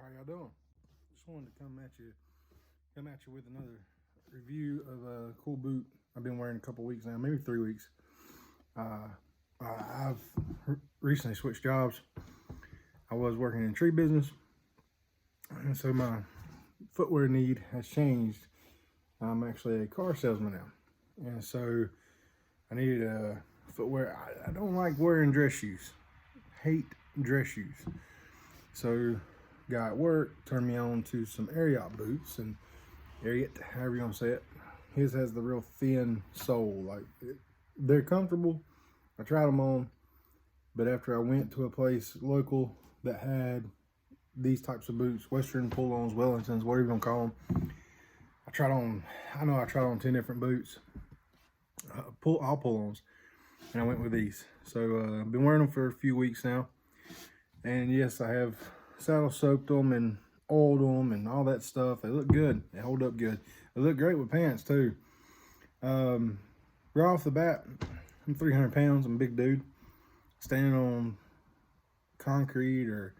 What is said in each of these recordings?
How y'all doing? Just wanted to come at you with another review of a cool boot I've been wearing a couple weeks now, maybe 3 weeks. I've recently switched jobs. I was working in the tree business, and so my footwear need has changed. I'm actually a car salesman now, and so I needed a footwear. I don't like wearing dress shoes. Hate dress shoes. So guy at work turned me on to some Ariat boots, and Ariat, however you want to say it. His has the real thin sole. They're comfortable. I tried them on, but after I went to a place local that had these types of boots, Western pull-ons, Wellingtons, whatever you want to call them, I tried on 10 different boots, all pull-ons, and I went with these. So I've been wearing them for a few weeks now, and yes, I have saddle soaked them and oiled them and all that stuff. They look good. They hold up good. They look great with pants too. Right off the bat, I'm 300 pounds. I'm a big dude. Standing on concrete or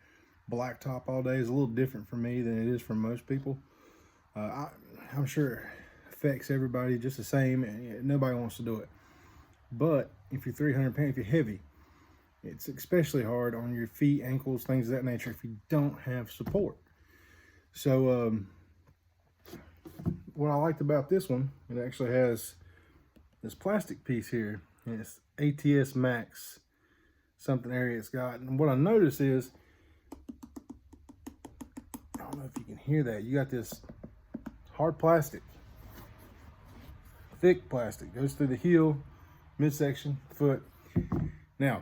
blacktop all day is a little different for me than it is for most people. I'm sure it affects everybody just the same, and nobody wants to do it. But if you're 300 pounds, if you're heavy, it's especially hard on your feet, ankles, things of that nature if you don't have support. So what I liked about this one, it actually has this plastic piece here, and it's ATS Max, something Ariat's got. And what I noticed is, I don't know if you can hear that, you got this hard plastic, thick plastic, goes through the heel, midsection, foot. Now,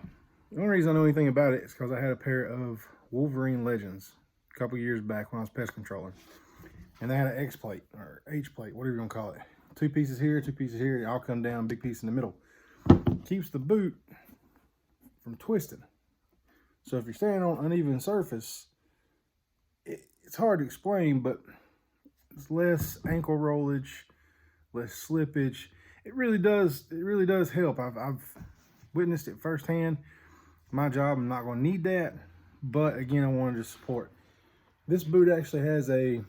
the only reason I know anything about it is because I had a pair of Wolverine Legends a couple years back when I was pest controlling. And they had an X plate or H plate, whatever you want to call it. 2 pieces here, 2 pieces here, they all come down, big piece in the middle. Keeps the boot from twisting. So if you're standing on uneven surface, it's hard to explain, but it's less ankle rollage, less slippage. It really does help. I've witnessed it firsthand. My job, I'm not going to need that, but again, I wanted to support. This boot actually has I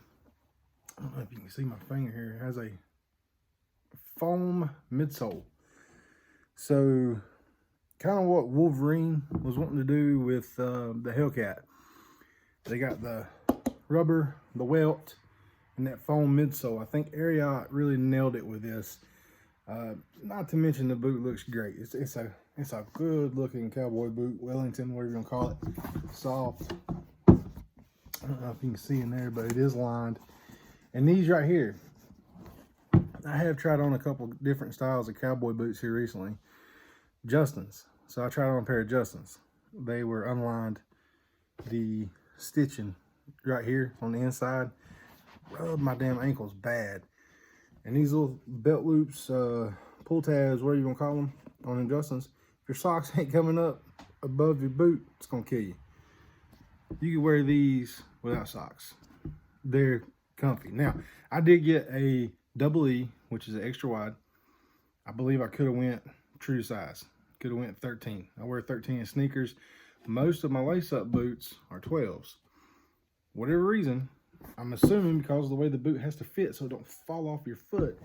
don't know if you can see my finger here, it has a foam midsole. So kind of what Wolverine was wanting to do with the Hellcat. They got the rubber, the welt, and that foam midsole. I think Ariat really nailed it with this. Not to mention the boot looks great. It's a good looking cowboy boot, Wellington, whatever you want to call it. Soft. I don't know if you can see in there, but it is lined. And these right here, I have tried on a couple different styles of cowboy boots here recently. Justins. So I tried on a pair of Justins. They were unlined. The stitching right here on the inside rubbed my damn ankles bad. And these little belt loops, pull tabs, whatever you want to call them, on them Justins, if your socks ain't coming up above your boot, it's going to kill you. You can wear these without socks. They're comfy. Now, I did get a double E, which is an extra wide. I believe I could have went true size. Could have went 13. I wear 13 in sneakers. Most of my lace-up boots are 12s. Whatever reason, I'm assuming because of the way the boot has to fit so it don't fall off your foot,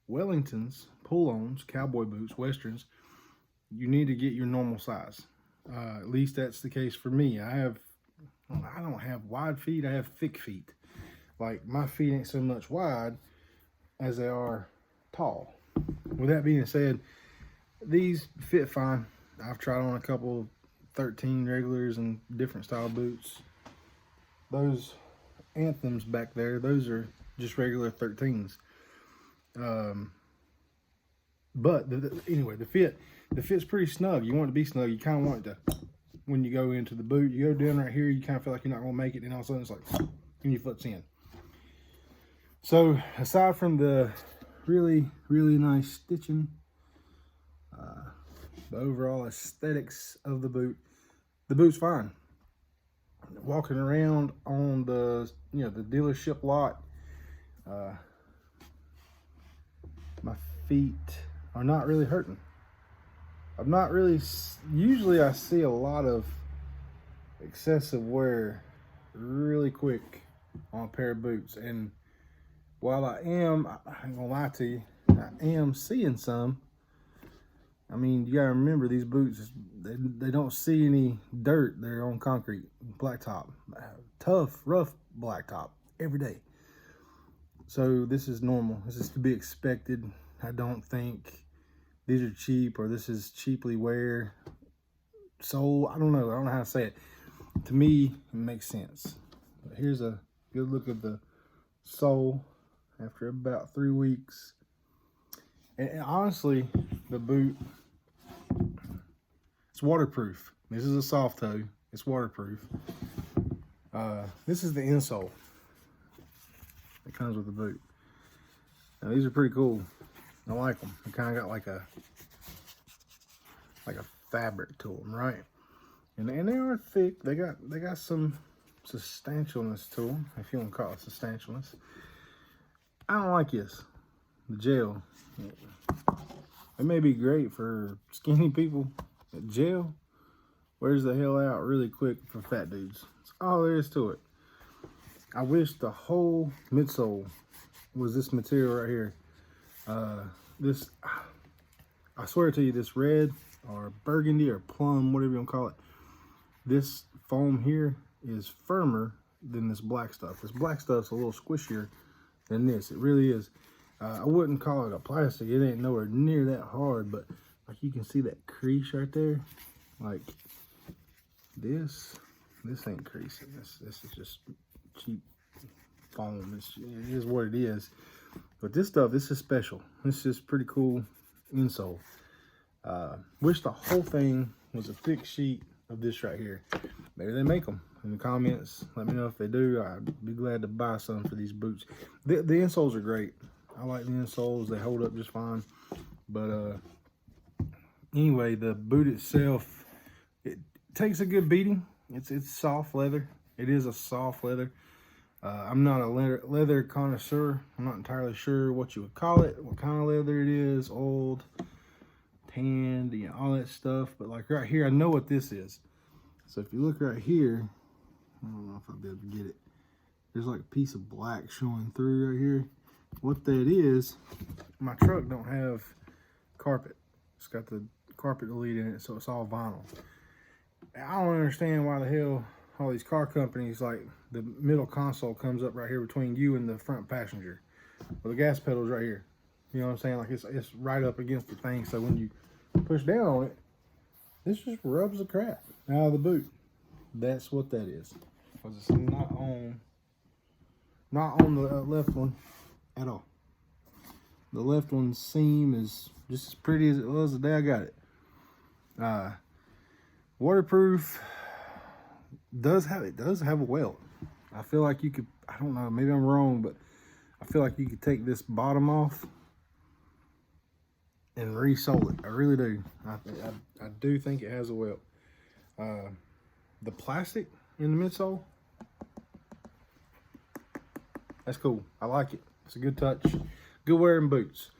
Wellingtons, pull-ons, cowboy boots, Westerns, you need to get your normal size. At least that's the case for me. I don't have wide feet, I have thick feet. Like, my feet ain't so much wide as they are tall. With that being said, these fit fine. I've tried on a couple 13 regulars and different style boots. Those Anthems back there, those are just regular 13s. But anyway, the fit's pretty snug. You want it to be snug. You kind of want it to, when you go into the boot, you go down right here, you kind of feel like you're not going to make it, and all of a sudden it's like, and your foot's in. So aside from the really, really nice stitching, the overall aesthetics of the boot's fine. Walking around on the dealership lot, my feet are not really hurting. I'm not really, usually I see a lot of excessive wear really quick on a pair of boots. And while I ain't gonna lie to you, I am seeing some. I mean, you gotta remember these boots, they don't see any dirt. They're on concrete, blacktop, tough, rough blacktop every day. So this is normal. This is to be expected. I don't think these are cheap or this is cheaply wear. So I don't know how to say it. To me, it makes sense. But here's a good look at the sole after about 3 weeks. And honestly, the boot, it's waterproof. This is a soft toe. It's waterproof. This is the insole that comes with the boot. Now these are pretty cool. I like them. They kind of got like a fabric to them, right? And they are thick. They got some substantialness to them, if you want to call it substantialness. I don't like this. The gel. It may be great for skinny people. The gel wears the hell out really quick for fat dudes. That's all there is to it. I wish the whole midsole was this material right here. This, I swear to you, this red or burgundy or plum, whatever you want to call it, this foam here is firmer than this black stuff. This black stuff's a little squishier than this. It really is. I wouldn't call it a plastic. It ain't nowhere near that hard, but like you can see that crease right there. Like this ain't creasing. This is just cheap foam. It is what it is. But this stuff, this is special. This is pretty cool insole. Wish the whole thing was a thick sheet of this right here. Maybe they make them in the comments. Let me know if they do. I'd be glad to buy some for these boots. The insoles are great. I like the insoles. They hold up just fine. But anyway, the boot itself, it takes a good beating. It's soft leather. It is a soft leather. I'm not a leather connoisseur. I'm not entirely sure what you would call it, what kind of leather it is, old, tanned, you know, all that stuff. But like right here, I know what this is. So if you look right here, I don't know if I'll be able to get it. There's like a piece of black showing through right here. What that is, my truck don't have carpet. It's got the carpet delete in it, so it's all vinyl. I don't understand why the hell all these car companies, like the middle console comes up right here between you and the front passenger. Well, the gas pedal's right here. You know what I'm saying? Like it's right up against the thing, so when you push down on it, this just rubs the crap out of the boot. That's what that is. Because it's not on the left one at all. The left one's seam is just as pretty as it was the day I got it. Waterproof. Does have a welt. I feel like you could, I don't know, maybe I'm wrong, but I feel like you could take this bottom off and re-sole it. I really do. I do think it has a welt. The plastic in the midsole, that's cool. I like it. It's a good touch. Good wearing boots.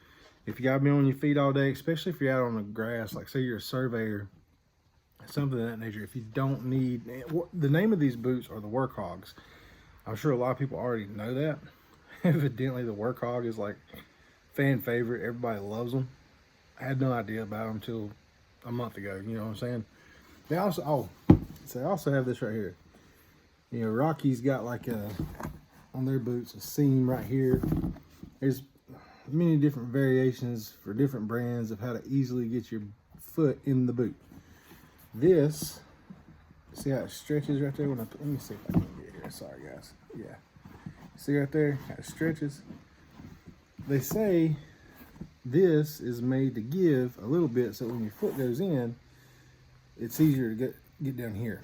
If you gotta be on your feet all day, especially if you're out on the grass, like say you're a surveyor, something of that nature. If you don't need, the name of these boots are the workhogs. I'm sure a lot of people already know that. Evidently the workhog is like fan favorite. Everybody loves them. I had no idea about them until a month ago. You know what I'm saying? They also, so they also have this right here. You know, Rocky's got like on their boots, a seam right here. There's many different variations for different brands of how to easily get your foot in the boot. This, see how it stretches right there? Let me see if I can get here. Sorry, guys. Yeah. See right there how it stretches? They say this is made to give a little bit so when your foot goes in, it's easier to get down here.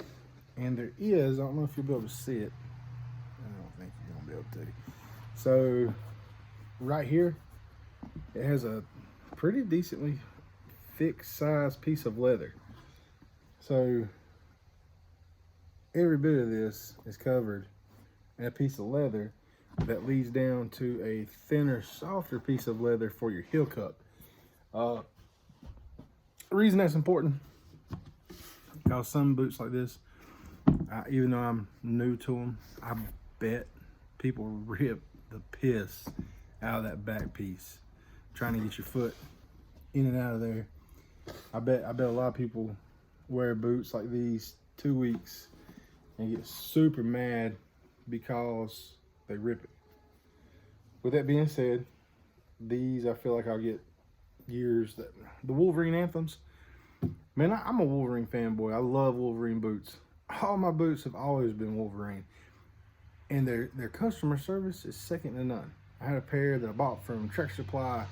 And there is, I don't know if you'll be able to see it. I don't think you're going to be able to. So, right here, it has a pretty decently thick size piece of leather. So every bit of this is covered in a piece of leather that leads down to a thinner, softer piece of leather for your heel cup. The reason that's important, because some boots like this, even though I'm new to them, I bet people rip the piss out of that back piece, trying to get your foot in and out of there. I bet a lot of people wear boots like these 2 weeks and get super mad because they rip it. With that being said, these I feel like I'll get years. That the Wolverine Anthems, man, I'm a Wolverine fanboy. I love Wolverine boots. All my boots have always been Wolverine, and their customer service is second to none. I had a pair that I bought from Tractor Supply,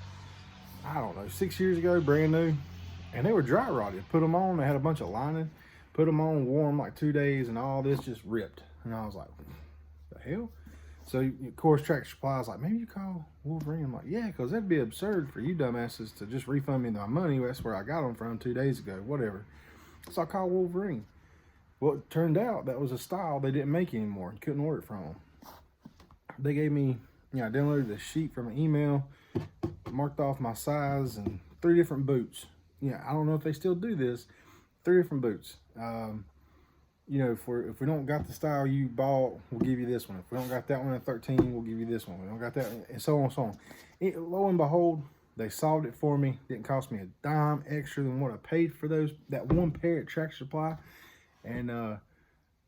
I don't know, 6 years ago, brand new, and they were dry rotted. Put them on, they had a bunch of lining. Put them on, wore them like 2 days, and all this just ripped. And I was like, the hell? So, of course, Tractor Supply was like, maybe you call Wolverine. I'm like, yeah, because that'd be absurd for you dumbasses to just refund me my money. That's where I got them from 2 days ago, whatever. So I called Wolverine. Well, it turned out that was a style they didn't make anymore. You couldn't order it from them. They gave me, I downloaded a sheet from an email, marked off my size and 3 different boots. I don't know if they still do this. 3 different boots. If we don't got the style you bought, we'll give you this one. If we don't got that one at 13, we'll give you this one. We don't got that, and so on and so on. Lo and behold, they solved it for me. Didn't cost me a dime extra than what I paid for that one pair at Tractor Supply, and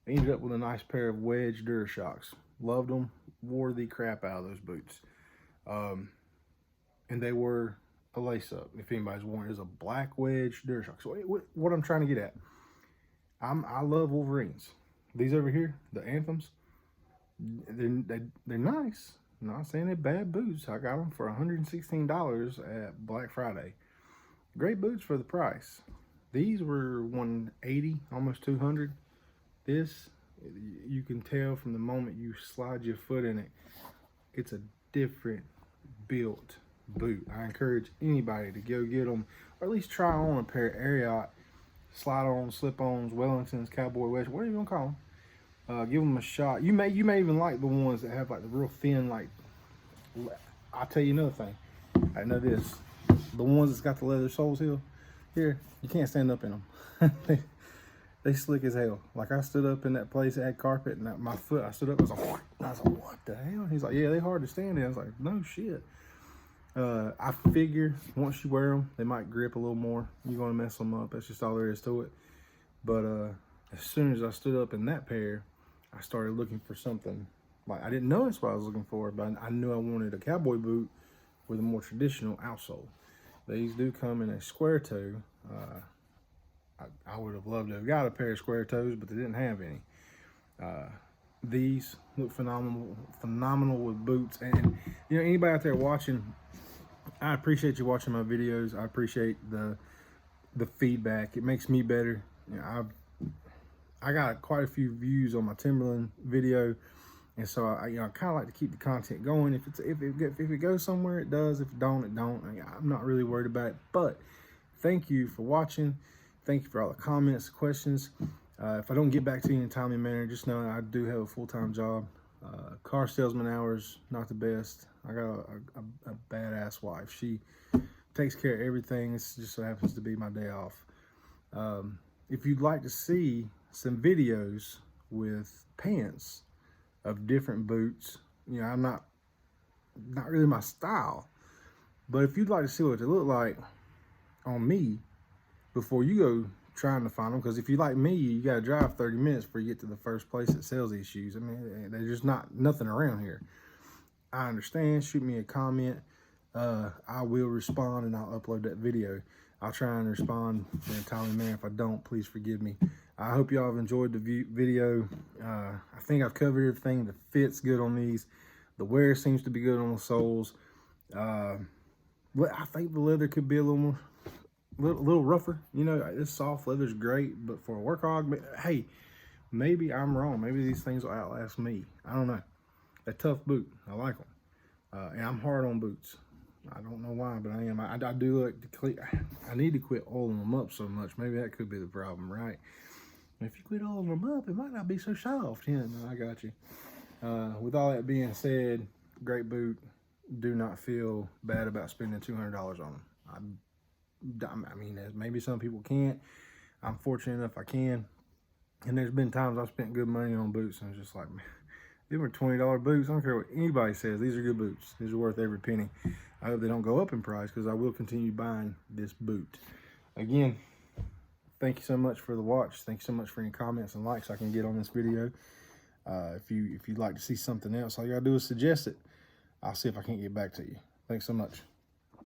ended up with a nice pair of wedge DuraShocks. Loved them. Wore the crap out of those boots, and they were a lace up. If anybody's worn it, is a black wedge DuraShock. So what I'm trying to get at, I love Wolverines. These over here, the Anthems, they're nice. I'm not saying they're bad boots. I got them for $116 at Black Friday. Great boots for the price. These were $180, almost $200. This, you can tell from the moment you slide your foot in it, it's a different built boot. I encourage anybody to go get them, or at least try on a pair of Ariat slide-ons, slip-ons, Wellingtons, cowboy wedge, whatever you want to call them. Give them a shot. You may even like the ones that have like the real thin, like, I'll tell you another thing. I know this. The ones that's got the leather soles here, you can't stand up in them. They slick as hell. Like, I stood up in that place that had carpet, and my foot, I stood up, I was like, what the hell? He's like, yeah, they hard to stand in. I was like, no shit. I figure once you wear them, they might grip a little more. You're going to mess them up. That's just all there is to it. But as soon as I stood up in that pair, I started looking for something. Like, I didn't know that's what I was looking for, but I knew I wanted a cowboy boot with a more traditional outsole. These do come in a square toe. I would have loved to have got a pair of square toes, but they didn't have any. These look phenomenal with boots. And anybody out there watching, I appreciate you watching my videos. I appreciate the feedback. It makes me better. I got quite a few views on my Timberland video, and so I kind of like to keep the content going. If it goes somewhere, it does. If it don't, it don't. I'm not really worried about it. But thank you for watching. Thank you for all the comments, questions. If I don't get back to you in a timely manner, just know I do have a full-time job. Car salesman hours, not the best. I got a badass wife. She takes care of everything. It just so happens to be my day off. If you'd like to see some videos with pants of different boots, I'm not really my style, but if you'd like to see what they look like on me before you go trying to find them, because if you like me, you got to drive 30 minutes before you get to the first place that sells these shoes. I mean, there's just nothing around here. I understand. Shoot me a comment. I will respond, and I'll upload that video. I'll try and respond in a timely manner. If I don't, please forgive me. I hope y'all have enjoyed the video. I think I've covered everything. The fit's good on these. The wear seems to be good on the soles. I think the leather could be a little rougher. This soft leather's great, but for a workhog, hey, maybe I'm wrong. Maybe these things will outlast me. I don't know. A tough boot. I like them. And I'm hard on boots. I don't know why, but I am. I do like to clean. I need to quit oiling them up so much. Maybe that could be the problem, right? If you quit oiling them up, it might not be so soft. Yeah, no, I got you. With all that being said, great boot. Do not feel bad about spending $200 on them. I mean, maybe some people can't. I'm fortunate enough I can. And there's been times I've spent good money on boots, and it's just like, man, Them are $20 boots. I don't care what anybody says. These are good boots. These are worth every penny. I hope they don't go up in price because I will continue buying this boot. Again, thank you so much for the watch. Thank you so much for any comments and likes I can get on this video. If you'd like to see something else, all you gotta do is suggest it. I'll see if I can't get back to you. Thanks so much.